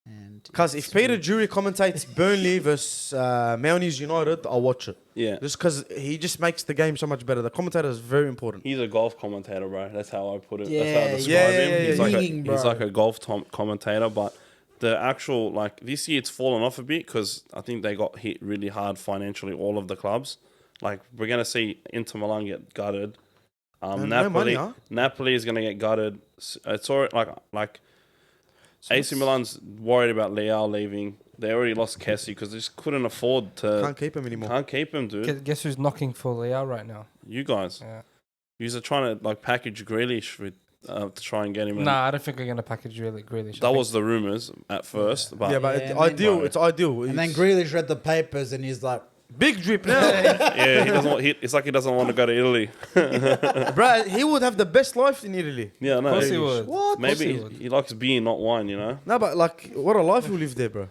And
Because if Peter Drury commentates Burnley versus Mounties United, I'll watch it.
Yeah,
Just because he just makes the game so much better. The commentator is very important.
he's a golf commentator, bro. That's how I put it.
Yeah,
That's how I describe
yeah,
him.
yeah,
He's
yeah.
like
Meaning,
he's
bro.
like a golf commentator, but the actual like this year it's fallen off a bit because I think they got hit really hard financially. All of the clubs, like we're gonna see Inter Milan get gutted.
No
Napoli,
money, huh?
Napoli is gonna get gutted. It's already like AC Milan's worried about Leao leaving. They already lost Kessie because they just couldn't afford to.
Can't keep him anymore.
Can't keep him, dude.
Guess who's knocking for Leao right now?
You guys,
Yeah.
you're trying to like package Grealish with to try and get him. in.
Nah, I don't think we're gonna package Grealish.
That was the rumors at first, but
Yeah, but
Yeah,
it's
and then-
ideal. It's ideal.
and then
It's
Grealish read the papers and he's like,
big drip now.
yeah, he doesn't. It's like he doesn't want to go to Italy.
Bro, he would have the best life in Italy.
Yeah, no.
Of course he would.
What?
Maybe
he would.
he likes beer, not wine. You know.
No, but like, what a life you live there, bro.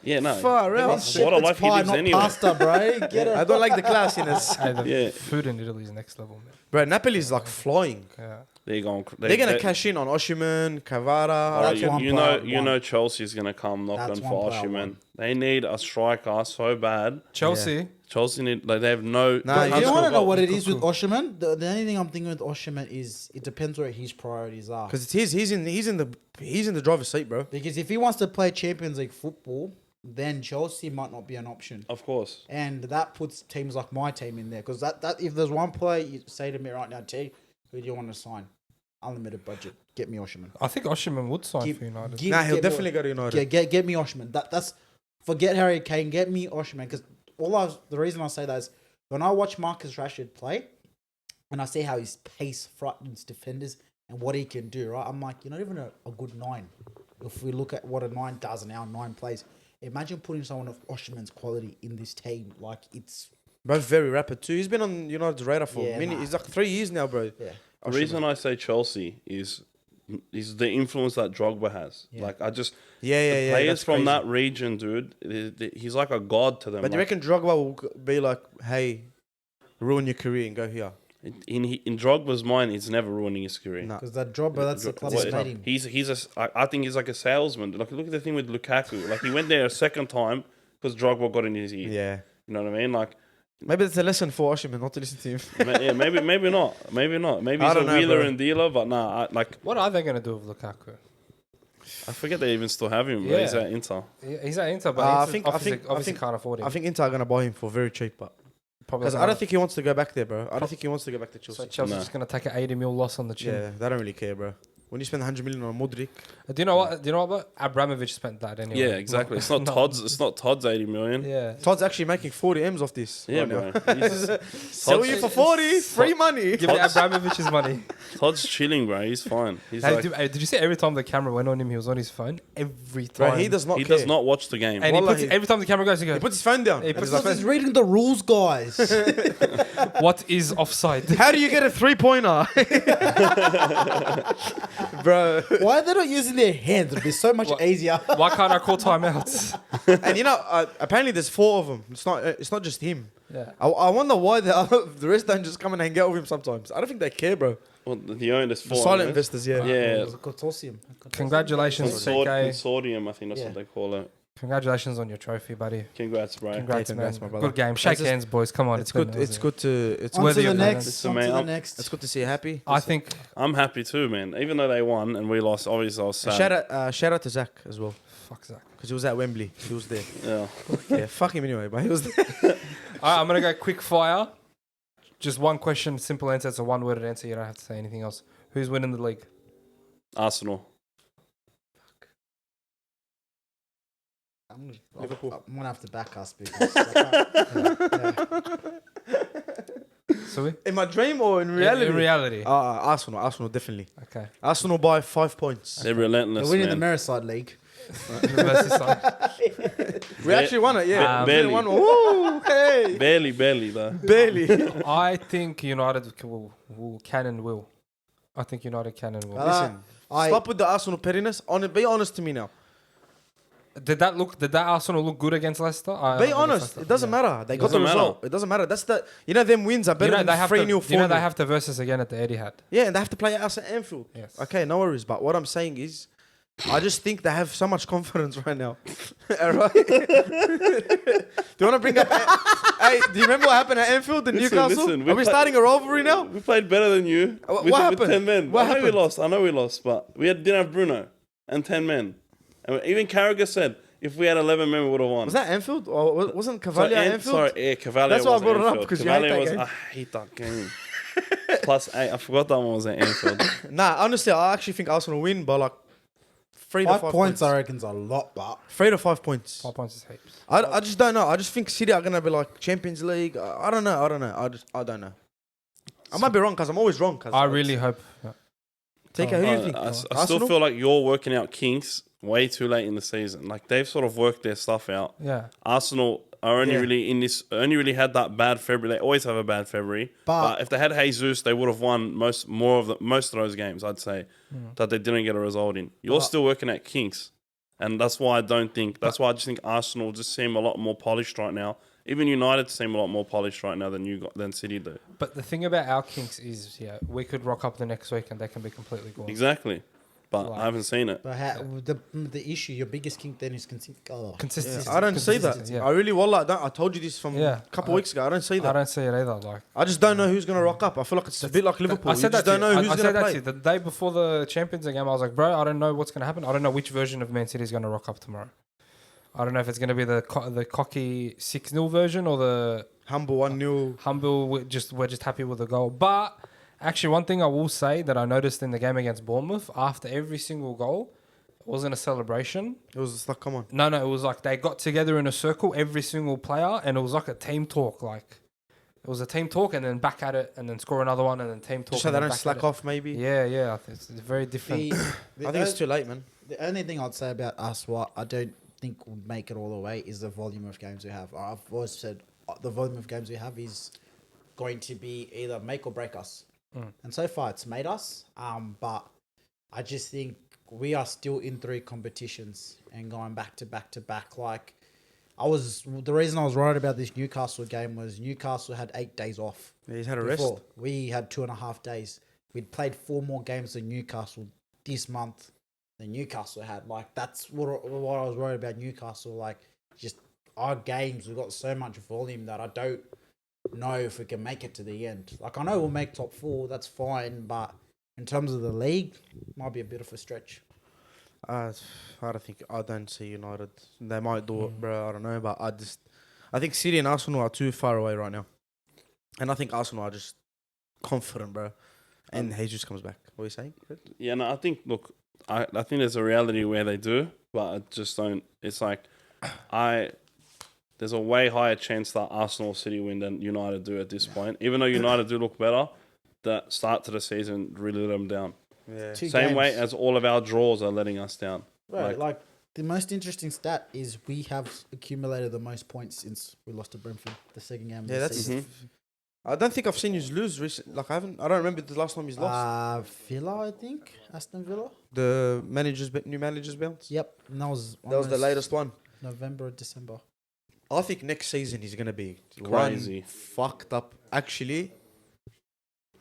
Yeah, no.
Far out.
"It's
What a
shepherd's
life he
pie,
lives
not
anyway."
pasta, bro. Get it.
I don't like the classiness.
Hey, the
Yeah.
food in Italy is next level, man.
Bro, Napoli's like flying.
Yeah.
They're going.
They're going to cash in on Oshiman, Cavara.
That's
You,
one
you
player,
know, you
one.
know, Chelsea's going to come knocking
That's
for
one player,
Oshiman.
one.
They need a striker so bad.
Chelsea.
Chelsea need. Like they have no.
Nah,
they
you
can't
You
score
want to know
goals.
what it is with Oshiman? The only thing I'm thinking with Oshiman is it depends where his priorities are.
Because it's he's in the driver's seat, bro.
Because if he wants to play Champions League football, then Chelsea might not be an option.
Of course.
And that puts teams like my team in there. Because that if there's one player you say to me right now, T, who do you want to sign? Unlimited budget. Get me Oshiman.
I think Oshiman would sign
Give-
for United.
give-
Nah, he'll
get me-
definitely go to United.
Get me Oshiman. That's forget Harry Kane. Get me Oshiman. Because the reason I say that is when I watch Marcus Rashford play, and I see how his pace frightens defenders and what he can do. Right, I'm like, you're not even a good 9. If we look at what a 9 does and how 9 plays, imagine putting someone of Oshiman's quality in this team. Like it's
Bro, very rapid too. He's been on United's radar for
Yeah,
many.
nah.
He's like 3 years now, bro.
yeah.
The reason I say Chelsea is the influence that Drogba has.
Yeah.
Like I just
Yeah.
players
That's
from
crazy.
that region, dude. He's like a god to them.
But you
Like,
reckon Drogba will be like, hey, ruin your career and go here?
in Drogba's mind, he's never ruining his career.
Nah.
Because that job, but that's the club
What-
that made him.
I think he's like a salesman. Like look at the thing with Lukaku. Like he went there a second time because Drogba got in his ear.
Yeah.
You know what I mean? Like
Maybe it's a lesson for Oshiman not to listen to him.
yeah, maybe not. Maybe
I
he's
don't
a
know,
wheeler
bro.
and dealer, but nah.
What are they going to do with Lukaku?
I forget they even still have him. Bro. He's
Yeah.
at Inter.
He's at Inter, but
I
Inter
think-
obviously can't afford him.
I think Inter are going to buy him for very cheap, but
Probably
because I don't think he wants to go back there, bro. I don't think he wants to go back to
so.
Chelsea.
Chelsea's
Nah.
just going to take an 80 mil loss on the chin.
Yeah, they don't really care, bro. When you spend 100 million on Modric,
Do you know what? But Abramovich spent that anyway.
Yeah, exactly. It's not Todd's. It's not Todd's 80 million.
Yeah.
Todd's actually making 40 M's off this.
Yeah,
right now.
bro. He's,
Sell you for 40, free money.
Give me Abramovich's money.
Todd's chilling, bro. He's fine. He's
Hey,
like,
did you see every time the camera went on him, he was on his phone? Every time.
Bro, he does not
he
care.
does not watch the game.
And he
Wallahi.
puts, every time the camera goes, he goes,
He puts his phone down.
He
And
puts
he's
his
like,
He's reading the rules, guys.
what is offside?
how do you get a 3-pointer? bro.
Why are they not using their hands? It'd be so much easier.
Why can't I call timeouts?
And you know, apparently there's 4 of them. It's not just him.
Yeah.
I wonder why the rest don't just come and hang out with him sometimes. I don't think they care, bro.
Well, the owners
The
for
silent investors, yeah.
Yeah,
Consortium.
Congratulations, CK.
consortium. I think that's what they call it.
Congratulations on your trophy, buddy.
Congrats, bro.
Congrats,
Congrats,
man.
my brother.
Good game. Shake
just-
hands, boys. Come on.
It's good. It's good to. It's
On
Worthy
to the
of
next.
It's
On to the
amazing.
next.
It's good to see you happy.
I think.
I'm happy too, man. Even though they won and we lost, obviously I was sad.
Shout out to Zach as well,
Fuck Zach.
because he was at Wembley. He was there.
Yeah.
Yeah, fuck him anyway, but he was there.
All right, I'm gonna go quick fire. Just one question, simple answer. It's a one-worded answer. You don't have to say anything else. Who's winning the league?
Arsenal.
Liverpool.
I'm gonna have to back us because I can't-
So we?
In my dream or in reality?
In reality.
Arsenal, definitely.
Okay.
Arsenal by 5 points.
They're relentless,
they're winning the
man.
Merseyside League.
We actually won it, yeah.
Um,
We won. Ooh, hey.
Barely though.
Barely.
I think United can and will. I think United can and will.
Listen, stop with the Arsenal pettiness. Be honest to me now.
Did that Arsenal look good against Leicester?
Be honest. It doesn't matter. They got the
Doesn't matter.
result. It doesn't matter. That's the. You know, them wins are better
they
than
have
3-0
to,
4-0.
you know they have to versus again at the Etihad.
Yeah, and they have to play us at Anfield.
Yes.
Okay, no worries. But what I'm saying is, I just think they have so much confidence right now. Alright? Do you want to bring up... hey, do you remember what happened at Anfield in
Listen,
Newcastle?
listen,
Are we starting a rivalry now?
We played better than you.
What
with
happened?
10 men.
What
I know we
happened?
lost. I know we lost, but we didn't have Bruno and 10 men. And even Carragher said if we had 11 men, we would have won.
Was that Anfield? Or wasn't Cavalier at Anfield?
Sorry, yeah, Cavalier
That's why I
was
brought it up,
Anfield.
'cause you hate
Cavalier
that
was,
game.
I hate that game. +8. I forgot that one was at Anfield.
Nah, honestly, I actually think Arsenal win by like 3 to 5
5 points, I reckon, is a lot, but
3 to 5 points.
5 points is heaps.
I just don't know. I just think City are gonna be like Champions League. I don't know. I don't know. I might be wrong because I'm always wrong.
I really hope.
Take who do you think?
I still
Arsenal?
feel like you're working out kinks way too late in the season. Like they've sort of worked their stuff out.
Yeah.
Arsenal are only
Yeah.
only really had that bad February. They always have a bad February.
But-
But if they had Jesus, they would have won most of those games. I'd say that they didn't get a result in. You're still working at kinks, and that's why I don't think. That's why I just think Arsenal just seem a lot more polished right now. Even United seem a lot more polished right now than City do.
But the thing about our kinks is, we could rock up the next week and they can be completely gone.
Exactly, but I haven't seen it.
but the issue, your biggest kink then is
Consistency.
I don't see that.
Consistency, yeah.
I really wallah, I told you this from
Yeah.
a couple weeks ago. I don't see
I
that.
don't see it either. Like
I just don't know who's gonna rock up. I feel like it's a bit like Liverpool.
I said
you
that
just don't know who's
I
gonna
said that
play.
to you the day before the Champions League game. I was like, bro, I don't know what's gonna happen. I don't know which version of Man City is gonna rock up tomorrow. I don't know if it's gonna be the cocky 6-0 version or the
Humble 1-0.
humble. We're just happy with the goal. But actually, one thing I will say that I noticed in the game against Bournemouth, after every single goal, it wasn't a celebration.
It was just like, come on.
No, it was like they got together in a circle, every single player, and it was like a team talk. Like it was a team talk, and then back at it, and then score another one, and then team talk.
Just so
and
they
then
don't
back at
slack
it.
off, maybe.
Yeah, it's very different.
I think it's too late, man.
The only thing I'd say about us, what I don't think will make it all the way, is the volume of games we have. I've always said the volume of games we have is going to be either make or break us. And so far, it's made us. But I just think we are still in 3 competitions and going back to back to back. Like the reason I was worried about this Newcastle game was Newcastle had 8 days off.
Yeah, he's had a rest.
Before. We had 2.5 days. We'd played 4 more games than Newcastle this month than Newcastle had. Like, that's what I was worried about Newcastle. Like, just our games, we've got so much volume that I don't know if we can make it to the end. Like, I know we'll make top 4, that's fine, but in terms of the league, might be a bit of a stretch.
I don't see United. They might do it, bro. I don't know, but I think City and Arsenal are too far away right now, and I think Arsenal are just confident, bro. And Jesus comes back. What are you saying?
Yeah, no, I think. Look, I think there's a reality where they do, but I just don't. It's like there's a way higher chance that Arsenal or City win than United do at this point. Even though United do look better, the start to the season really let them down.
Yeah.
2
Same
games.
way as all of our draws are letting us down.
Right, like the most interesting stat is we have accumulated the most points since we lost to Brentford the second game of
Yeah,
the
that's
season.
I don't think I've seen you lose recently. Like I don't remember the last time he's lost.
Villa, I think. Aston Villa.
The new managers bounce.
Yep. And that was
That was the latest one.
November or December.
I think next season he's gonna be
Crazy.
one fucked up. Actually,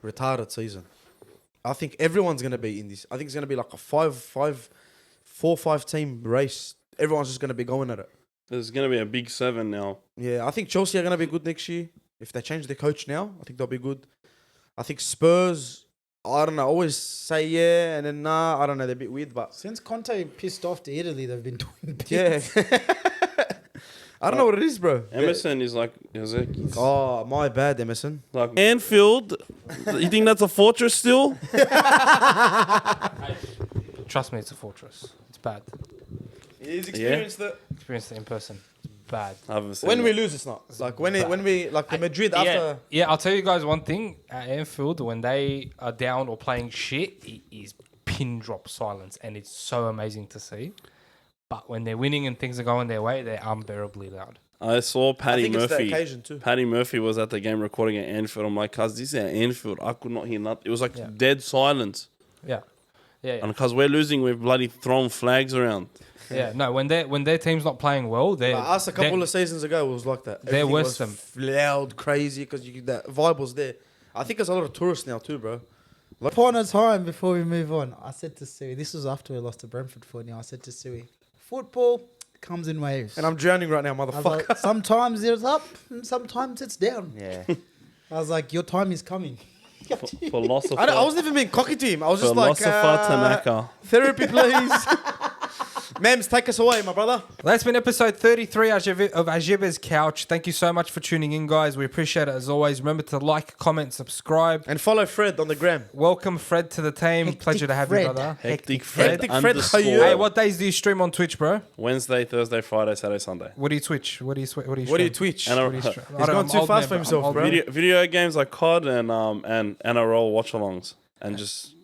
retarded season. I think everyone's gonna be in this. I think it's gonna be like a 4-5 team race. Everyone's just gonna be going at it.
There's going to be a big 7 now.
Yeah, I think Chelsea are gonna be good next year. If they change their coach now, I think they'll be good. I think Spurs, I don't know, always say yeah and then nah. I don't know, they're a bit weird, but
Since Conte pissed off to Italy, they've been doing
yeah. I don't know what it is, bro.
Emerson is like,
Oh, my bad, Emerson.
like Anfield. You think that's a fortress still?
Trust me, it's a fortress. It's bad.
He's experienced it.
Experienced it in person. It's bad.
I haven't seen
When
it.
we lose, it's not. Like when we like the Madrid
Yeah,
after.
yeah. I'll tell you guys one thing. At Anfield, when they are down or playing shit, it is pin drop silence, and it's so amazing to see. But when they're winning and things are going their way, they're unbearably loud.
I saw
I
Paddy
think it's the
Murphy.
occasion too.
Paddy Murphy was at the game recording at Anfield. I'm like, cuz this is at Anfield. I could not hear nothing. It was like
Yeah.
dead silence.
Yeah, yeah, yeah.
And because we're losing, we're bloody throwing flags around.
Yeah, no, when their team's not playing well, they're
Like us a couple of seasons ago, it was like that.
they're
Everything
worse
was loud, crazy, because that vibe was there. I think there's a lot of tourists now too, bro.
Upon a time, before we move on, I said to Sui, this was after we lost to Brentford 4-0, I said to Sui, football comes in waves.
And I'm drowning right now,
I was
motherfucker.
like, sometimes it's up, and sometimes it's down.
Yeah.
I was like, your time is coming.
Philosopher.
I wasn't even being cocky to him. I was just like,
Philosopher Tanaka.
therapy, please. Memz, take us away, my brother.
That's been episode 33 of Ajibeh's Couch. Thank you so much for tuning in, guys. We appreciate it as always. Remember to like, comment, subscribe.
And follow Fred on the gram.
Welcome Fred to the team.
Hectic
Pleasure to have you,
Fred.
brother.
Hectic Fred
Hectic Fred,
underscore.
how you-
Hey, what days do you stream on Twitch, bro?
Wednesday, Thursday, Friday, Saturday, Sunday.
What do you Twitch? What do you
What do you
stream?
Twitch?
And
What do you stream?
He's gone too fast for himself, bro.
Video games like COD and NRL watch-alongs. And just...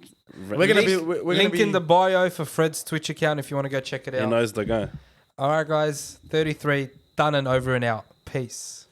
We're gonna be. We're gonna
Link
be
in the bio for Fred's Twitch account if you want to go check it
He
out.
knows the go.
All right, guys. 33 done and over and out. Peace.